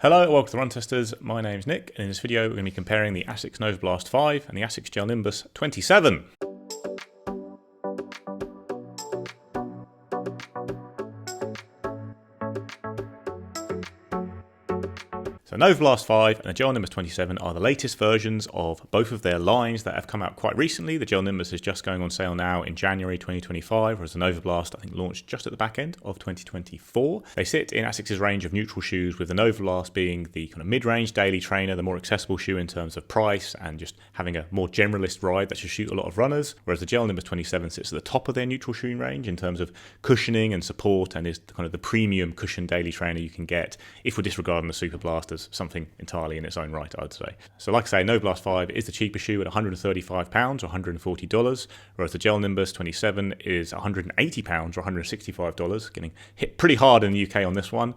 Hello and welcome to Run Testers. My name's Nick, and in this video we're going to be comparing the Asics Novablast 5 and the Asics Gel-Nimbus 27. So Novablast 5 and the Gel-Nimbus 27 are the latest versions of both of their lines that have come out quite recently. The Gel-Nimbus is just going on sale now in January 2025, whereas the Novablast I think launched just at the back end of 2024. They sit in Asics' range of neutral shoes, with the Novablast being the kind of mid-range daily trainer, the more accessible shoe in terms of price and just having a more generalist ride that should suit a lot of runners, whereas the Gel-Nimbus 27 sits at the top of their neutral shoe range in terms of cushioning and support, and is kind of the premium cushion daily trainer you can get if we're disregarding the Super Blast as something entirely in its own right, I'd say. So like I say, Novablast 5 is the cheaper shoe at £135 or $140, whereas the Gel-Nimbus 27 is £180 or $165, getting hit pretty hard in the UK on this one.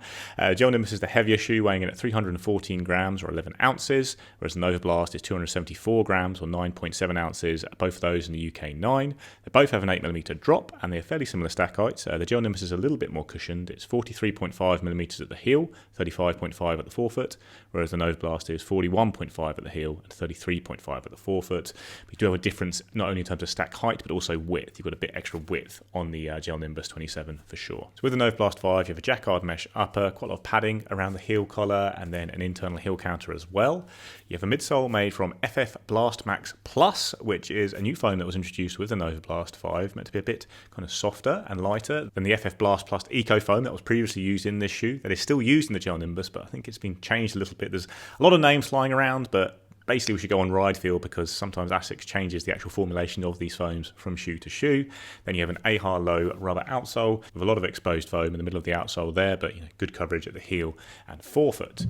Gel-Nimbus is the heavier shoe, weighing in at 314 grams or 11 ounces, whereas the Novablast is 274 grams or 9.7 ounces, both of those in the UK 9. They both have an 8mm drop, and they're fairly similar stack heights. The Gel-Nimbus is a little bit more cushioned. It's 43.5mm at the heel, 35.5 at the forefoot, whereas the Novablast is 41.5 at the heel and 33.5 at the forefoot. But you do have a difference not only in terms of stack height but also width. You've got a bit extra width on the Gel-Nimbus 27 for sure. So with the Novablast 5 you have a jacquard mesh upper, quite a lot of padding around the heel collar, and then an internal heel counter as well. You have a midsole made from FF Blast Max Plus, which is a new foam that was introduced with the Novablast 5, meant to be a bit kind of softer and lighter than the FF Blast Plus Eco foam that was previously used in this shoe. That is still used in the Gel-Nimbus, but I think it's been changed a little bit. There's a lot of names flying around, but basically we should go on ride feel, because sometimes Asics changes the actual formulation of these foams from shoe to shoe. Then you have an AHA low rubber outsole with a lot of exposed foam in the middle of the outsole there, but good coverage at the heel and forefoot.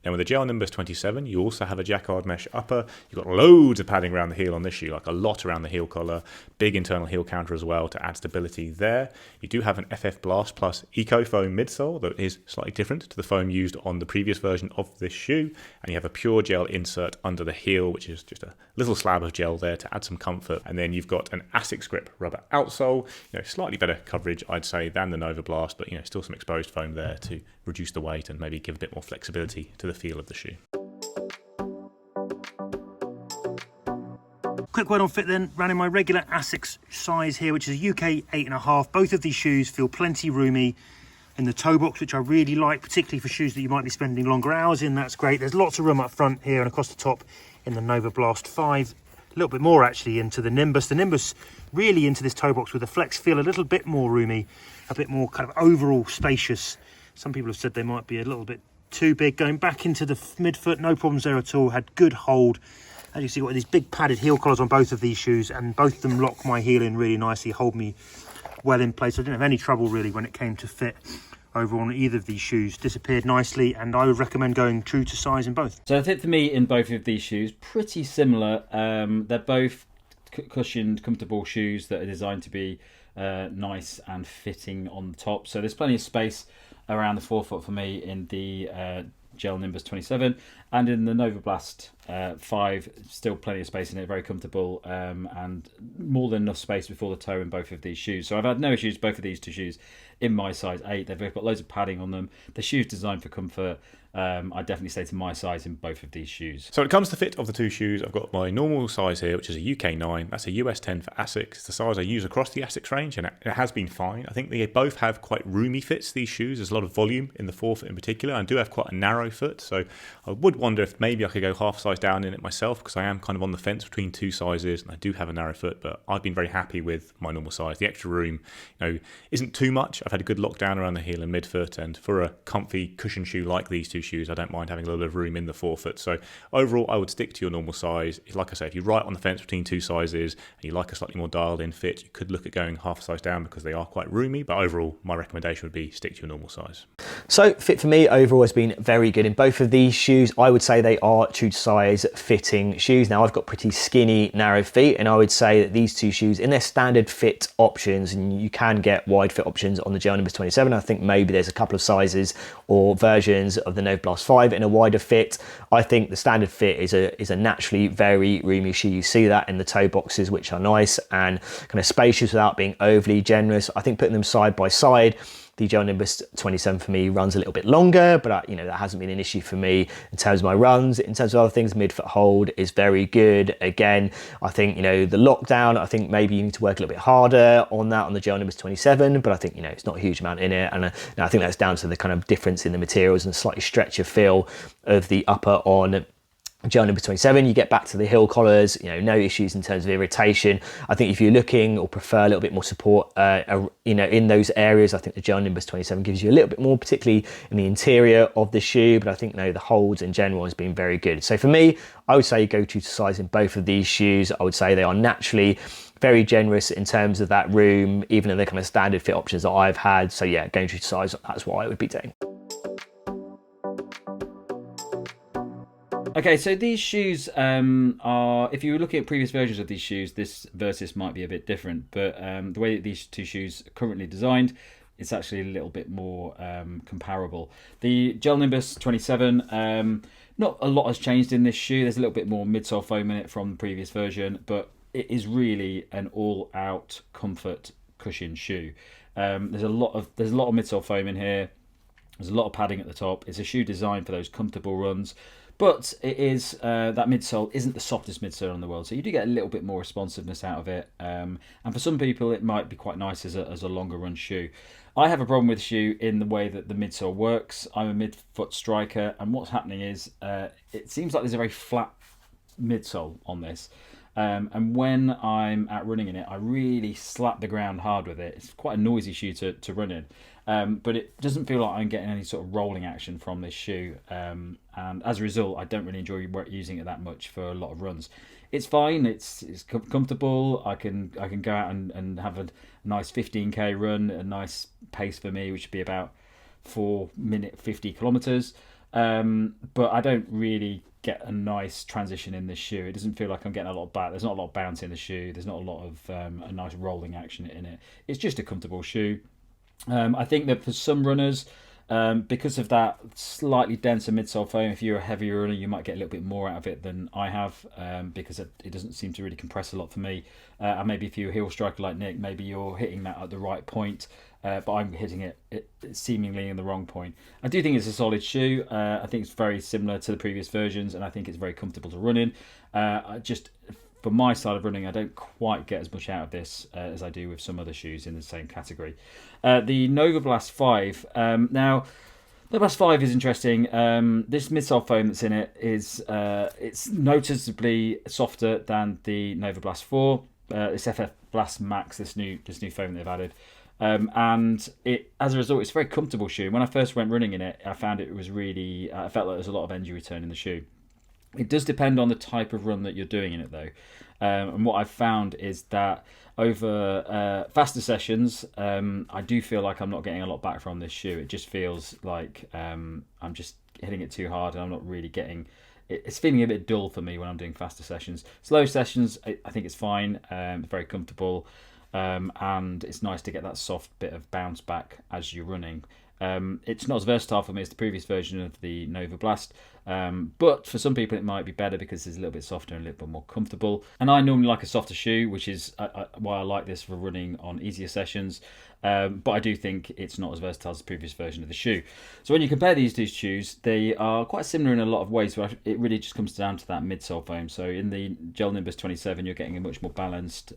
Now with the Gel-Nimbus 27, you also have a jacquard mesh upper. You've got loads of padding around the heel on this shoe, like a lot around the heel collar, big internal heel counter as well to add stability there. You do have an FF Blast Plus Eco Foam midsole that is slightly different to the foam used on the previous version of this shoe, and you have a pure gel insert under the heel, which is just a little slab of gel there to add some comfort. And then you've got an Asics grip rubber outsole, slightly better coverage I'd say than the Novablast, but still some exposed foam there to reduce the weight and maybe give a bit more flexibility to the feel of the shoe. Quick word on fit then. Ran in my regular Asics size here, which is a UK 8.5. Both of these shoes feel plenty roomy in the toe box, which I really like, particularly for shoes that you might be spending longer hours in. That's great. There's lots of room up front here and across the top in the Novablast 5. A little bit more actually into the Nimbus. The Nimbus really into this toe box with the flex feel a little bit more roomy, a bit more kind of overall spacious. Some people have said they might be a little bit too big. Going back into the midfoot, no problems there at all. Had good hold. As you see, got these big padded heel collars on both of these shoes, and both of them lock my heel in really nicely, hold me well in place. I didn't have any trouble really when it came to fit over on either of these shoes. Disappeared nicely, and I would recommend going true to size in both. So the fit for me in both of these shoes, pretty similar. They're both cushioned, comfortable shoes that are designed to be nice and fitting on the top. So there's plenty of space around the forefoot for me in the Gel-Nimbus 27, and in the Novablast 5, still plenty of space in it, very comfortable, and more than enough space before the toe in both of these shoes. So I've had no issues, both of these two shoes in my size 8. They've both got loads of padding on them. The shoe's designed for comfort. I definitely stay to my size in both of these shoes. So when it comes to fit of the two shoes, I've got my normal size here, which is a UK 9. That's a US 10 for Asics. It's the size I use across the Asics range, and it has been fine. I think they both have quite roomy fits, these shoes. There's a lot of volume in the forefoot in particular. I do have quite a narrow foot, so I would wonder if maybe I could go half size down in it myself, because I am kind of on the fence between two sizes, and I do have a narrow foot, but I've been very happy with my normal size. The extra room isn't too much. I've had a good lockdown around the heel and midfoot, and for a comfy cushion shoe like these two shoes, I don't mind having a little bit of room in the forefoot. So overall, I would stick to your normal size. Like I say, if you're right on the fence between two sizes and you like a slightly more dialed in fit, you could look at going half size down because they are quite roomy, but overall, my recommendation would be stick to your normal size. So fit for me overall has been very good in both of these shoes. I would say they are true to size fitting shoes. Now I've got pretty skinny, narrow feet, and I would say that these two shoes in their standard fit options, and you can get wide fit options on the Gel-Nimbus 27. I think maybe there's a couple of sizes or versions of the Novablast 5 in a wider fit. I think the standard fit is a naturally very roomy shoe. You see that in the toe boxes, which are nice and kind of spacious without being overly generous. I think putting them side by side, The Gel-Nimbus 27 for me runs a little bit longer, but you know, that hasn't been an issue for me in terms of my runs. In terms of other things, midfoot hold is very good. Again, I think, you know, the lockdown, I think maybe you need to work a little bit harder on that on the Gel-Nimbus 27, but I think, you know, it's not a huge amount in it. And I think that's down to the kind of difference in the materials and slightly stretcher feel of the upper on Gel-Nimbus 27. You get back to the heel collars, you know, no issues in terms of irritation. I think if you're looking or prefer a little bit more support, you know, in those areas, I think the Gel-Nimbus 27 gives you a little bit more, particularly in the interior of the shoe. But I think, you know, the holds in general has been very good. So for me, I would say go to size in both of these shoes. I would say they are naturally very generous in terms of that room, even in the kind of standard fit options that I've had. So yeah, going to size, that's what I would be doing. Okay, so these shoes are, if you were looking at previous versions of these shoes, this Versus might be a bit different, but the way that these two shoes are currently designed, it's actually a little bit more comparable. The Gel-Nimbus 27, not a lot has changed in this shoe. There's a little bit more midsole foam in it from the previous version, but it is really an all-out comfort cushion shoe. There's a lot of midsole foam in here. There's a lot of padding at the top. It's a shoe designed for those comfortable runs. But it is, that midsole isn't the softest midsole in the world, so you do get a little bit more responsiveness out of it. And for some people, it might be quite nice as a longer run shoe. I have a problem with the shoe in the way that the midsole works. I'm a midfoot striker, and what's happening is it seems like there's a very flat midsole on this. And when I'm out running in it, I really slap the ground hard with it. It's quite a noisy shoe to run in. But it doesn't feel like I'm getting any sort of rolling action from this shoe, and as a result, I don't really enjoy using it that much for a lot of runs. It's fine, it's comfortable. I can go out and have a nice 15k run, a nice pace for me, which would be about 4-minute 50 kilometers. But I don't really get a nice transition in this shoe. It doesn't feel like I'm getting a lot of back. There's not a lot of bounce in the shoe. There's not a lot of a nice rolling action in it. It's just a comfortable shoe. I think that for some runners, because of that slightly denser midsole foam, if you're a heavier runner, you might get a little bit more out of it than I have, because it doesn't seem to really compress a lot for me. And maybe if you're a heel striker like Nick, maybe you're hitting that at the right point, but I'm hitting it seemingly in the wrong point. I do think it's a solid shoe. I think it's very similar to the previous versions, and I think it's very comfortable to run in. For my style of running, I don't quite get as much out of this as I do with some other shoes in the same category. The Novablast 5. Now, Novablast 5 is interesting. This midsole foam that's in it is it's noticeably softer than the Novablast 4. It's FF Blast Max, this new foam they've added. And it, as a result, it's a very comfortable shoe. When I first went running in it, I found it was really, I felt like there was a lot of energy return in the shoe. It does depend on the type of run that you're doing in it, though. And what I've found is that over faster sessions, I do feel like I'm not getting a lot back from this shoe. It just feels like I'm just hitting it too hard, and I'm not really getting... It's feeling a bit dull for me when I'm doing faster sessions. Slow sessions, I think it's fine. It's very comfortable. And it's nice to get that soft bit of bounce back as you're running. It's not as versatile for me as the previous version of the Novablast, but for some people it might be better because it's a little bit softer and a little bit more comfortable. And I normally like a softer shoe, which is why I like this for running on easier sessions, but I do think it's not as versatile as the previous version of the shoe. So when you compare these two shoes, they are quite similar in a lot of ways, but it really just comes down to that midsole foam. So in the Gel-Nimbus 27, you're getting a much more balanced,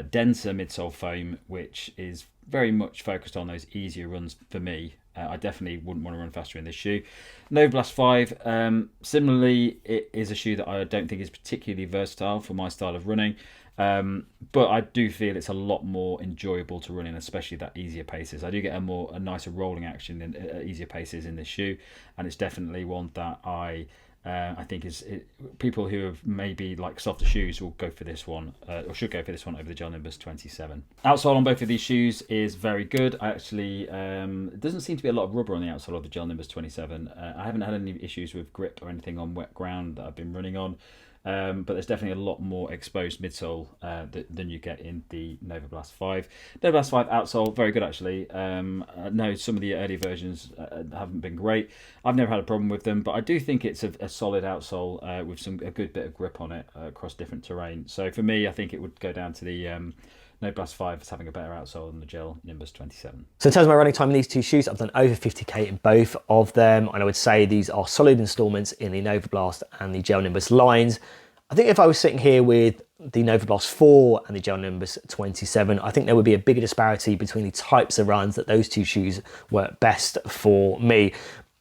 denser midsole foam, which is very much focused on those easier runs for me. I definitely wouldn't want to run faster in this shoe. Novablast 5, similarly, it is a shoe that I don't think is particularly versatile for my style of running, but I do feel it's a lot more enjoyable to run in, especially that easier paces. I do get a nicer rolling action in easier paces in this shoe, and it's definitely one that I think people who have maybe like softer shoes will go for this one, or should go for this one over the Gel-Nimbus 27. Outsole on both of these shoes is very good. I actually, it doesn't seem to be a lot of rubber on the outsole of the Gel-Nimbus 27. I haven't had any issues with grip or anything on wet ground that I've been running on. But there's definitely a lot more exposed midsole than you get in the Novablast 5. Novablast 5 outsole, very good actually. No, some of the early versions haven't been great. I've never had a problem with them, but I do think it's a solid outsole with a good bit of grip on it across different terrain. So for me, I think it would go down to the Novablast 5 is having a better outsole than the Gel-Nimbus 27. So in terms of my running time in these two shoes, I've done over 50k in both of them, and I would say these are solid installments in the Novablast and the Gel-Nimbus lines. I think if I was sitting here with the Novablast 4 and the Gel-Nimbus 27, I think there would be a bigger disparity between the types of runs that those two shoes work best for me.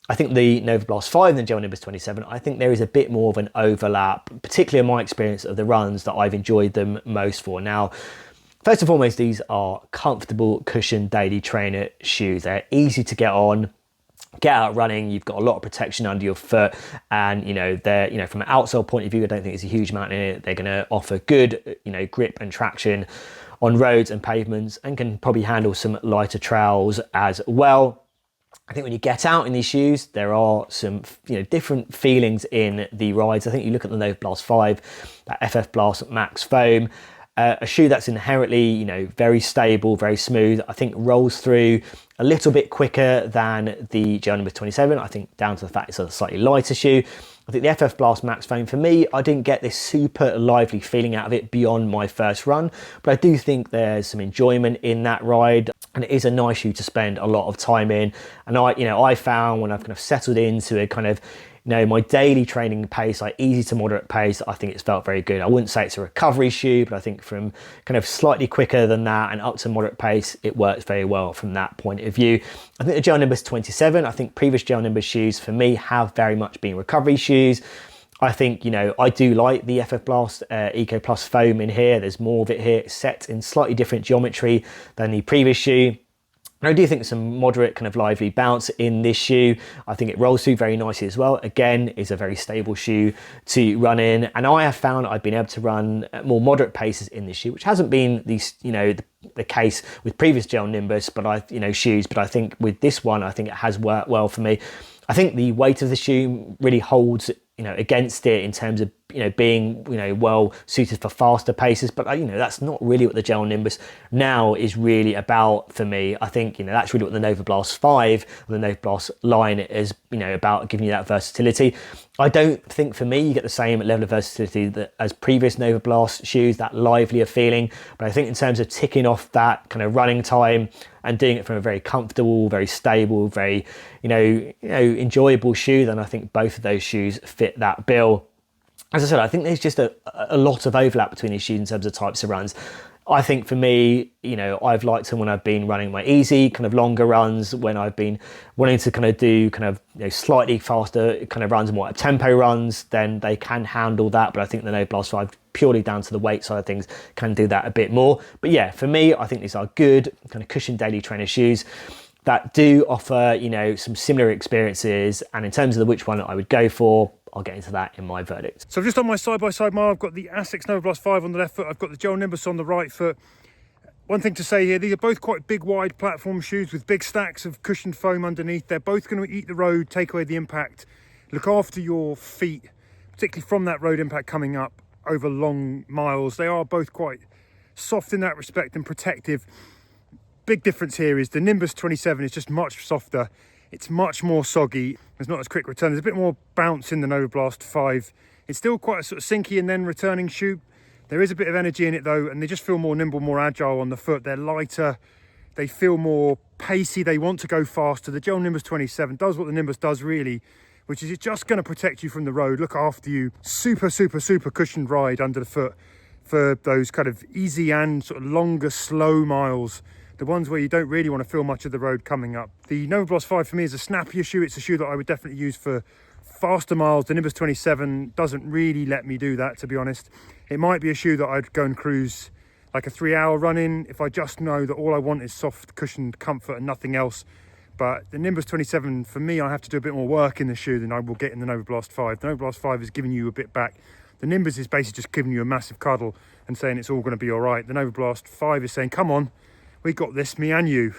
I think the Novablast 5 and the Gel-Nimbus 27, I think there is a bit more of an overlap, particularly in my experience of the runs that I've enjoyed them most for. Now, first and foremost, these are comfortable, cushioned daily trainer shoes. They're easy to get on. Get out running, you've got a lot of protection under your foot, and they're from an outsole point of view, I don't think there's a huge amount in it. They're going to offer good grip and traction on roads and pavements, and can probably handle some lighter trails as well. I think when you get out in these shoes, there are some different feelings in the rides. I think you look at the Novablast 5, that FF Blast Max foam, a shoe that's inherently, very stable, very smooth. I think rolls through a little bit quicker than the Gel-Nimbus 27. I think down to the fact it's a slightly lighter shoe. I think the FF Blast Max foam, for me, I didn't get this super lively feeling out of it beyond my first run, but I do think there's some enjoyment in that ride, and it is a nice shoe to spend a lot of time in. And I found when I've kind of settled into a kind of my daily training pace, like easy to moderate pace, I think it's felt very good. I wouldn't say it's a recovery shoe, but I think from kind of slightly quicker than that and up to moderate pace, it works very well from that point of view. I think the Gel-Nimbus 27, I think previous Gel-Nimbus shoes for me have very much been recovery shoes. I think, I do like the FF Blast Eco Plus foam in here. There's more of it here. It's set in slightly different geometry than the previous shoe. And I do think some moderate kind of lively bounce in this shoe. I think it rolls through very nicely as well. Again, is a very stable shoe to run in. And I have found I've been able to run at more moderate paces in this shoe, which hasn't been the case with previous Gel-Nimbus, shoes. But I think with this one, I think it has worked well for me. I think the weight of the shoe really holds against it in terms of being well suited for faster paces, but that's not really what the Gel-Nimbus now is really about for me. I think that's really what the Novablast 5 and the Novablast line is about, giving you that versatility. I don't think for me you get the same level of versatility as previous Novablast shoes, that livelier feeling, but I think in terms of ticking off that kind of running time and doing it from a very comfortable, very stable, very enjoyable shoe, then I think both of those shoes fit that bill. As I said, I think there's just a lot of overlap between these shoes in terms of types of runs. I think for me, I've liked them when I've been running my easy, kind of longer runs, when I've been wanting to kind of do slightly faster kind of runs and more tempo runs, then they can handle that. But I think the Novablast 5, purely down to the weight side of things, can do that a bit more. But yeah, for me, I think these are good kind of cushioned daily trainer shoes that do offer, some similar experiences. And in terms of which one I would go for, I'll get into that in my verdict. So just on my side-by-side mile, I've got the Asics Novablast 5 on the left foot, I've got the Gel-Nimbus on the right foot. One thing to say here, these are both quite big, wide platform shoes with big stacks of cushioned foam underneath. They're both going to eat the road, take away the impact, look after your feet, particularly from that road impact coming up over long miles. They are both quite soft in that respect and protective. Big difference here is the Nimbus 27 is just much softer. It's much more soggy. There's not as quick return. There's a bit more bounce in the Novablast 5. It's still quite a sort of sinky and then returning shoe. There is a bit of energy in it though, and they just feel more nimble, more agile on the foot. They're lighter. They feel more pacey. They want to go faster. The Gel-Nimbus 27 does what the Nimbus does really, which is it's just going to protect you from the road, look after you. Super, super, super cushioned ride under the foot for those kind of easy and sort of longer, slow miles. The ones where you don't really want to feel much of the road coming up. The Novablast 5 for me is a snappier shoe. It's a shoe that I would definitely use for faster miles. The Nimbus 27 doesn't really let me do that, to be honest. It might be a shoe that I'd go and cruise like a 3-hour run in if I just know that all I want is soft, cushioned comfort and nothing else. But the Nimbus 27, for me, I have to do a bit more work in the shoe than I will get in the Novablast 5. The Novablast 5 is giving you a bit back. The Nimbus is basically just giving you a massive cuddle and saying it's all going to be all right. The Novablast 5 is saying, come on, we got this, me and you.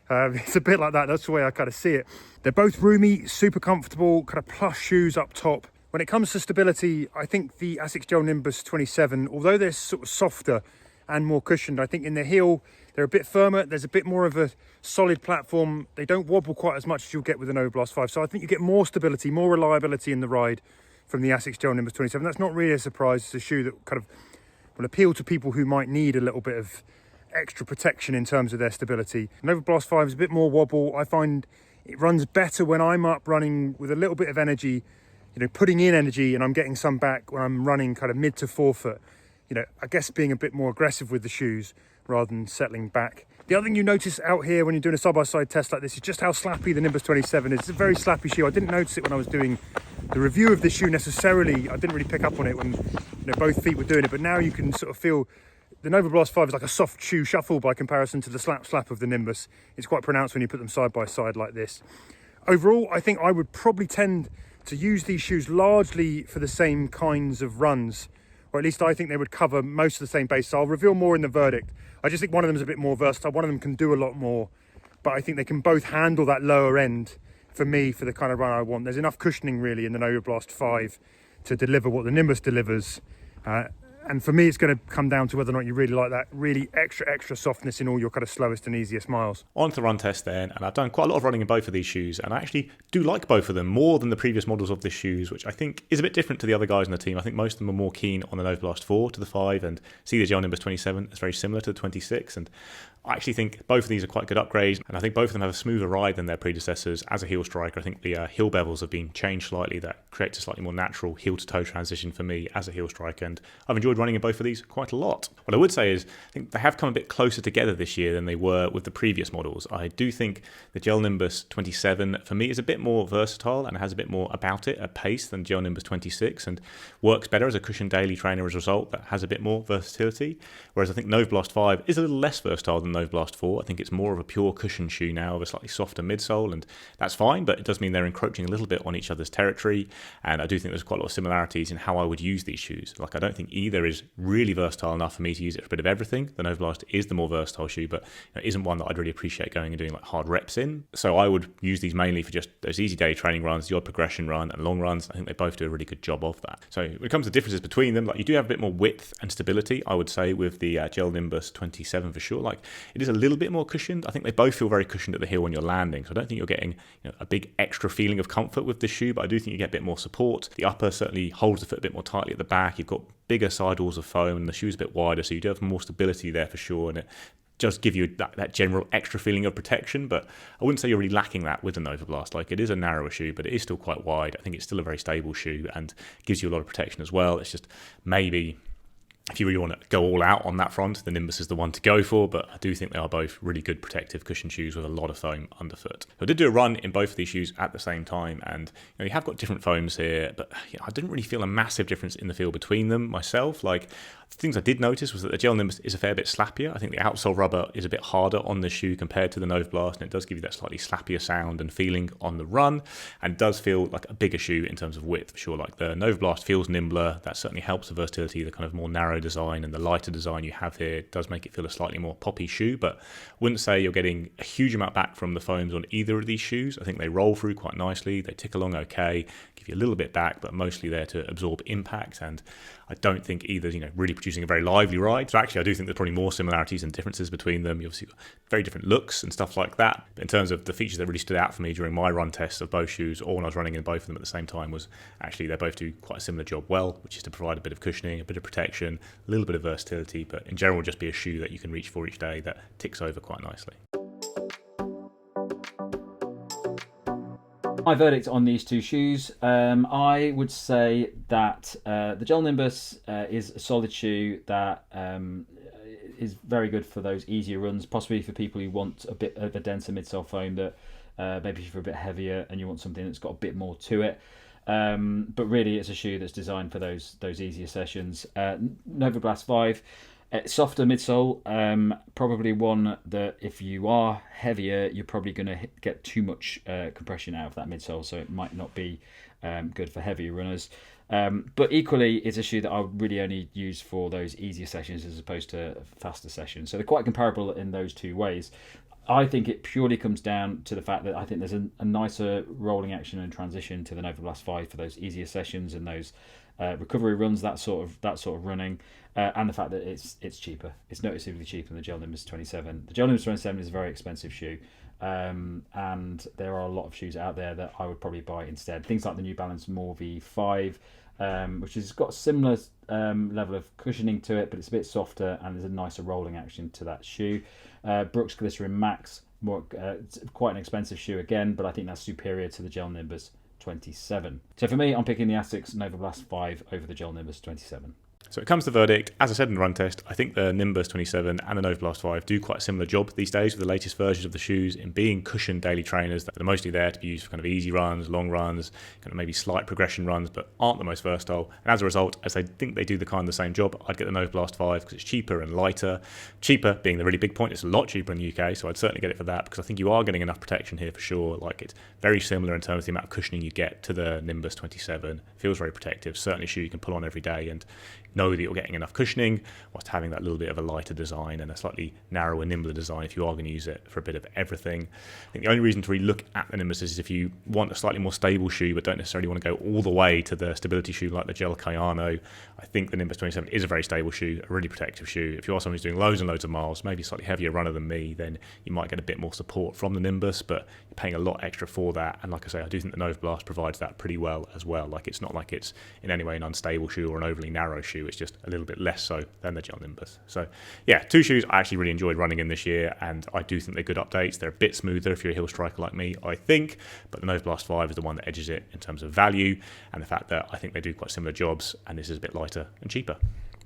It's a bit like that. That's the way I kind of see it. They're both roomy, super comfortable, kind of plush shoes up top. When it comes to stability, I think the Asics Gel-Nimbus 27, although they're sort of softer and more cushioned, I think in the heel, they're a bit firmer. There's a bit more of a solid platform. They don't wobble quite as much as you'll get with the Novablast 5. So I think you get more stability, more reliability in the ride from the Asics Gel-Nimbus 27. That's not really a surprise. It's a shoe that kind of will appeal to people who might need a little bit of extra protection in terms of their stability. Novablast 5 is a bit more wobble. I find it runs better when I'm up running with a little bit of energy, you know, putting in energy, and I'm getting some back when I'm running kind of mid to forefoot. You know, I guess being a bit more aggressive with the shoes rather than settling back. The other thing you notice out here when you're doing a side-by-side test like this is just how slappy the Nimbus 27 is. It's a very slappy shoe. I didn't notice it when I was doing the review of this shoe necessarily. I didn't really pick up on it when, you know, both feet were doing it, but now you can sort of feel the Novablast 5 is like a soft shoe shuffle by comparison to the slap of the Nimbus. It's quite pronounced when you put them side by side like this. Overall, I think I would probably tend to use these shoes largely for the same kinds of runs, or at least I think they would cover most of the same base. So I'll reveal more in the verdict. I just think one of them is a bit more versatile. One of them can do a lot more, but I think they can both handle that lower end for me for the kind of run I want. There's enough cushioning really in the Novablast 5 to deliver what the Nimbus delivers. And for me, it's going to come down to whether or not you really like that really extra softness in all your kind of slowest and easiest miles. On to the run test then, and I've done quite a lot of running in both of these shoes, and I actually do like both of them more than the previous models of the shoes, which I think is a bit different to the other guys in the team. I think most of them are more keen on the Novablast 4 to the 5, and see the Gel-Nimbus 27 is very similar to the 26, and I actually think both of these are quite good upgrades, and I think both of them have a smoother ride than their predecessors. As a heel striker, I think the heel bevels have been changed slightly. That creates a slightly more natural heel-to-toe transition for me as a heel striker, and I've enjoyed running in both of these quite a lot. What I would say is I think they have come a bit closer together this year than they were with the previous models. I do think the Gel-Nimbus 27 for me is a bit more versatile and has a bit more about it at pace than Gel-Nimbus 26, and works better as a cushioned daily trainer as a result. That has a bit more versatility, whereas I think Novablast 5 is a little less versatile than Novablast 4. I think it's more of a pure cushion shoe now with a slightly softer midsole, and that's fine, but it does mean they're encroaching a little bit on each other's territory, and I do think there's quite a lot of similarities in how I would use these shoes. Like, I don't think either is really versatile enough for me to use it for a bit of everything. The Novablast is the more versatile shoe, but isn't one that I'd really appreciate going and doing like hard reps in. So I would use these mainly for just those easy day training runs, the odd progression run and long runs. I think they both do a really good job of that. So when it comes to differences between them, like, you do have a bit more width and stability, I would say, with the Gel-Nimbus 27 for sure. Like, it is a little bit more cushioned. I think they both feel very cushioned at the heel when you're landing. So I don't think you're getting a big extra feeling of comfort with this shoe, but I do think you get a bit more support. The upper certainly holds the foot a bit more tightly at the back. You've got bigger sidewalls of foam, and the shoe's a bit wider, so you do have more stability there for sure, and it just give you that general extra feeling of protection. But I wouldn't say you're really lacking that with the Novablast. Like, it is a narrower shoe, but it is still quite wide. I think it's still a very stable shoe and gives you a lot of protection as well. It's just maybe if you really want to go all out on that front, the Nimbus is the one to go for, but I do think they are both really good protective cushion shoes with a lot of foam underfoot. So I did do a run in both of these shoes at the same time, and you have got different foams here, but I didn't really feel a massive difference in the feel between them myself. Like, the things I did notice was that the Gel-Nimbus is a fair bit slappier. I think the outsole rubber is a bit harder on the shoe compared to the Novablast, and it does give you that slightly slappier sound and feeling on the run, and does feel like a bigger shoe in terms of width for sure. Like, the Novablast feels nimbler. That certainly helps the versatility, the kind of more narrow design and the lighter design you have here does make it feel a slightly more poppy shoe, but I wouldn't say you're getting a huge amount back from the foams on either of these shoes. I think they roll through quite nicely. They tick along okay, give you a little bit back, but mostly there to absorb impact, and I don't think either's really producing a very lively ride. So actually I do think there's probably more similarities and differences between them. You obviously got very different looks and stuff like that. But in terms of the features that really stood out for me during my run tests of both shoes, or when I was running in both of them at the same time, was actually they both do quite a similar job well, which is to provide a bit of cushioning, a bit of protection, a little bit of versatility, but in general just be a shoe that you can reach for each day that ticks over quite nicely. My verdict on these two shoes, I would say that the Gel-Nimbus is a solid shoe that is very good for those easier runs, possibly for people who want a bit of a denser midsole foam, that maybe if you're a bit heavier and you want something that's got a bit more to it. But really it's a shoe that's designed for those easier sessions. Novablast 5, softer midsole, probably one that if you are heavier, you're probably going to get too much compression out of that midsole, so it might not be good for heavier runners. But equally, it's a shoe that I would really only use for those easier sessions as opposed to faster sessions. So they're quite comparable in those two ways. I think it purely comes down to the fact that I think there's a nicer rolling action and transition to the Novablast 5 for those easier sessions and those recovery runs, that sort of running, and the fact that it's cheaper. It's noticeably cheaper than the Gel-Nimbus 27. The Gel-Nimbus 27 is a very expensive shoe, and there are a lot of shoes out there that I would probably buy instead. Things like the New Balance More V5, which has got a similar level of cushioning to it, but it's a bit softer and there's a nicer rolling action to that shoe. Brooks Glycerin Max, it's quite an expensive shoe again, but I think that's superior to the Gel-Nimbus 27. So for me, I'm picking the Asics Novablast 5 over the Gel-Nimbus 27. So it comes to the verdict. As I said in the run test, I think the Nimbus 27 and the Novablast 5 do quite a similar job these days with the latest versions of the shoes in being cushioned daily trainers that are mostly there to be used for kind of easy runs, long runs, kind of maybe slight progression runs, but aren't the most versatile. And as a result, as I think they do the kind of the same job, I'd get the Novablast 5 because it's cheaper and lighter. Cheaper being the really big point. It's a lot cheaper in the UK, so I'd certainly get it for that because I think you are getting enough protection here for sure. Like, it's very similar in terms of the amount of cushioning you get to the Nimbus 27. Feels very protective. Certainly a shoe you can pull on every day and know that you're getting enough cushioning whilst having that little bit of a lighter design and a slightly narrower, nimbler design if you are going to use it for a bit of everything. I think the only reason to really look at the Nimbus is if you want a slightly more stable shoe but don't necessarily want to go all the way to the stability shoe like the Gel Cayano. I think the Nimbus 27 is a very stable shoe, a really protective shoe. If you are someone who's doing loads and loads of miles, maybe a slightly heavier runner than me, then you might get a bit more support from the Nimbus, but you're paying a lot extra for that. And like I say, I do think the Novablast provides that pretty well as well. Like, it's not like it's in any way an unstable shoe or an overly narrow shoe. It's just a little bit less so than the Gel-Nimbus. So yeah, two shoes I actually really enjoyed running in this year, and I do think they're good updates. They're a bit smoother if you're a heel striker like me, I think, but the Novablast 5 is the one that edges it in terms of value and the fact that I think they do quite similar jobs, and this is a bit lighter and cheaper.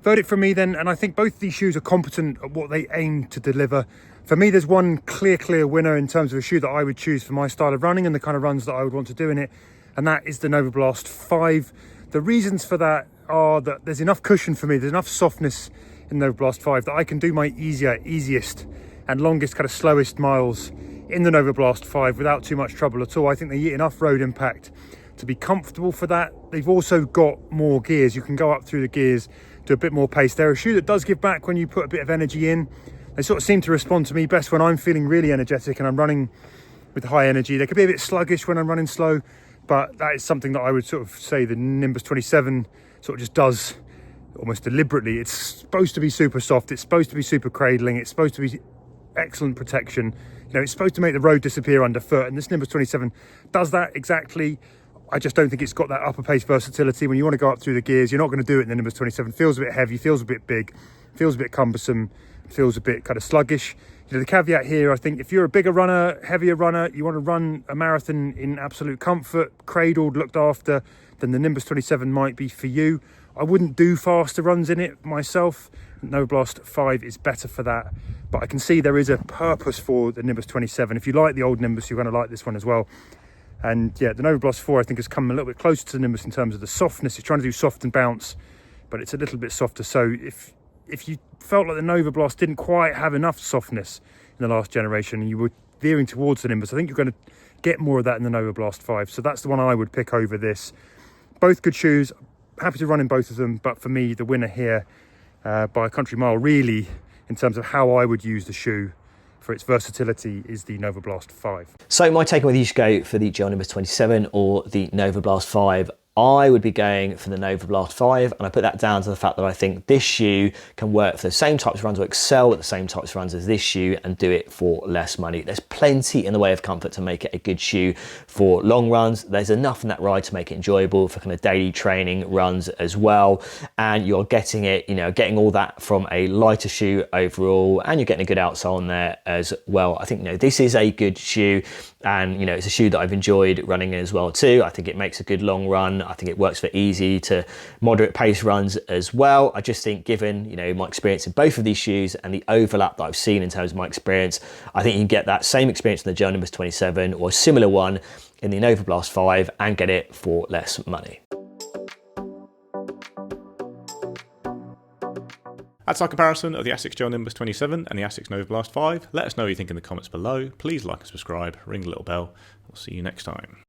Verdict from me then, and I think both these shoes are competent at what they aim to deliver. For me, there's one clear winner in terms of a shoe that I would choose for my style of running and the kind of runs that I would want to do in it, and that is the Novablast 5. The reasons for that are that there's enough cushion for me, there's enough softness in the Novablast 5 that I can do my easiest and longest, kind of slowest miles in the Novablast 5 without too much trouble at all. I think they get enough road impact to be comfortable for that. They've also got more gears. You can go up through the gears, do a bit more pace. They're a shoe that does give back when you put a bit of energy in. They sort of seem to respond to me best when I'm feeling really energetic and I'm running with high energy. They could be a bit sluggish when I'm running slow, but that is something that I would sort of say the Nimbus 27 sort of just does almost deliberately. It's supposed to be super soft, it's supposed to be super cradling, it's supposed to be excellent protection. You know, it's supposed to make the road disappear underfoot, and this Nimbus 27 does that exactly. I just don't think it's got that upper pace versatility. When you want to go up through the gears, you're not going to do it in the Nimbus 27. Feels a bit heavy, feels a bit big, feels a bit cumbersome, feels a bit kind of sluggish. You know, the caveat here, I think if you're a bigger runner, heavier runner, you want to run a marathon in absolute comfort, cradled, looked after, then the Nimbus 27 might be for you. I wouldn't do faster runs in it myself. Novablast 5 is better for that, but I can see there is a purpose for the Nimbus 27. If you like the old Nimbus, you're going to like this one as well. And yeah, the Novablast 4 I think has come a little bit closer to the Nimbus in terms of the softness. It's trying to do soft and bounce, but it's a little bit softer. So if you felt like the Novablast didn't quite have enough softness in the last generation and you were veering towards the Nimbus, I think you're going to get more of that in the Novablast 5. So that's the one I would pick over this. Both good shoes, happy to run in both of them, but for me the winner here by a country mile really in terms of how I would use the shoe for its versatility is the Novablast 5. So my take on whether you should go for the Gel-Nimbus 27 or the Novablast 5, I would be going for the Novablast 5, and I put that down to the fact that I think this shoe can work for the same types of runs or excel at the same types of runs as this shoe and do it for less money. There's plenty in the way of comfort to make it a good shoe for long runs. There's enough in that ride to make it enjoyable for kind of daily training runs as well. And you're getting it, you know, getting all that from a lighter shoe overall, and you're getting a good outsole on there as well. I think, you know, this is a good shoe, and, you know, it's a shoe that I've enjoyed running in as well too. I think it makes a good long run. I think it works for easy to moderate pace runs as well. I just think, given, you know, my experience in both of these shoes and the overlap that I've seen in terms of my experience, I think you can get that same experience in the Gel-Nimbus 27 or a similar one in the Novablast 5 and get it for less money. That's our comparison of the Asics Gel-Nimbus 27 and the Asics Novablast 5. Let us know what you think in the comments below. Please like and subscribe, ring the little bell. We'll see you next time.